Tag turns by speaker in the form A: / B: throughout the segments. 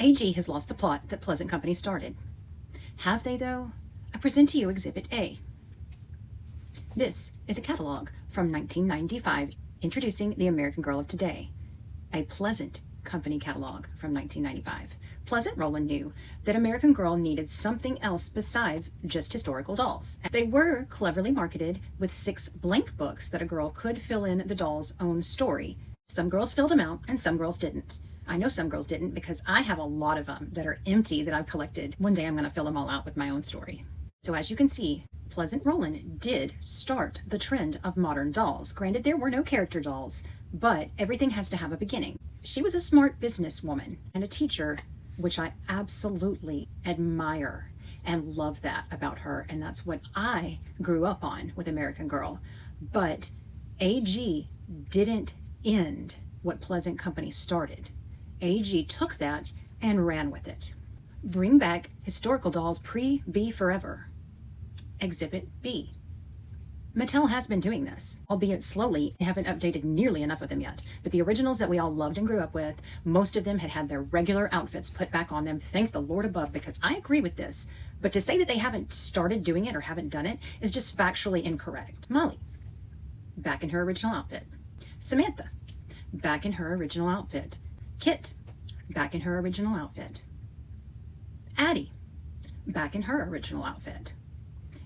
A: AG has lost the plot that Pleasant Company started. Have they, though? I present to you Exhibit A. This is a catalog from 1995 introducing the American Girl of today. A Pleasant Company catalog from 1995. Pleasant Rowland knew that American Girl needed something else besides just historical dolls. They were cleverly marketed with 6 blank books that a girl could fill in the doll's own story. Some girls filled them out and some girls didn't. I know some girls didn't because I have a lot of them that are empty that I've collected. One day I'm going to fill them all out with my own story. So as you can see, Pleasant Rowland did start the trend of modern dolls. Granted, there were no character dolls, but everything has to have a beginning. She was a smart businesswoman and a teacher, which I absolutely admire and love that about her. And that's what I grew up on with American Girl. But AG didn't end what Pleasant Company started. AG took that and ran with it. Bring back historical dolls pre-Be Forever. Exhibit B. Mattel has been doing this, albeit slowly. They haven't updated nearly enough of them yet. But the originals that we all loved and grew up with, most of them had had their regular outfits put back on them. Thank the Lord above, because I agree with this. But to say that they haven't started doing it or haven't done it is just factually incorrect. Molly, back in her original outfit. Samantha, back in her original outfit. Kit, back in her original outfit. Addie, back in her original outfit.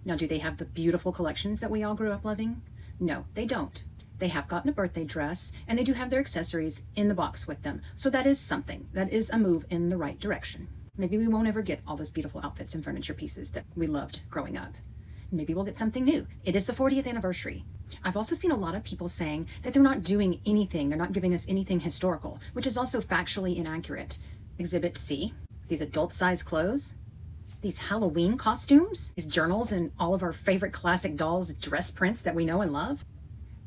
A: Now, do they have the beautiful collections that we all grew up loving? No, they don't. They have gotten a birthday dress, and they do have their accessories in the box with them. So that is something. That is a move in the right direction. Maybe we won't ever get all those beautiful outfits and furniture pieces that we loved growing up. Maybe we'll get something new. It is the 40th anniversary. I've also seen a lot of people saying that they're not doing anything. They're not giving us anything historical, which is also factually inaccurate. Exhibit C, these adult-sized clothes. These Halloween costumes, these journals, and all of our favorite classic dolls dress prints that we know and love.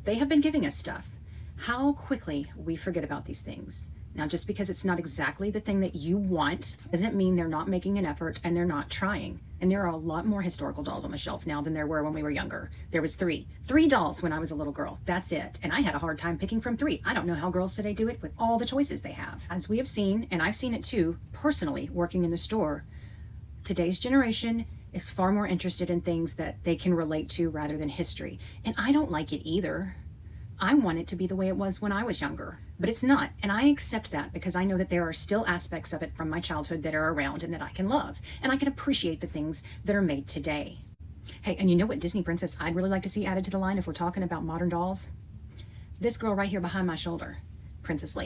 A: They have been giving us stuff. How quickly we forget about these things. Now, just because it's not exactly the thing that you want doesn't mean they're not making an effort and they're not trying. And there are a lot more historical dolls on the shelf now than there were when we were younger. There was three dolls when I was a little girl. That's it. And I had a hard time picking from 3. I don't know how girls today do it with all the choices they have. As we have seen, and I've seen it too, personally, working in the store, today's generation is far more interested in things that they can relate to rather than history. And I don't like it either. I want it to be the way it was when I was younger, but it's not. And I accept that because I know that there are still aspects of it from my childhood that are around and that I can love. And I can appreciate the things that are made today. Hey, and you know what Disney princess I'd really like to see added to the line if we're talking about modern dolls? This girl right here behind my shoulder, Princess Leia.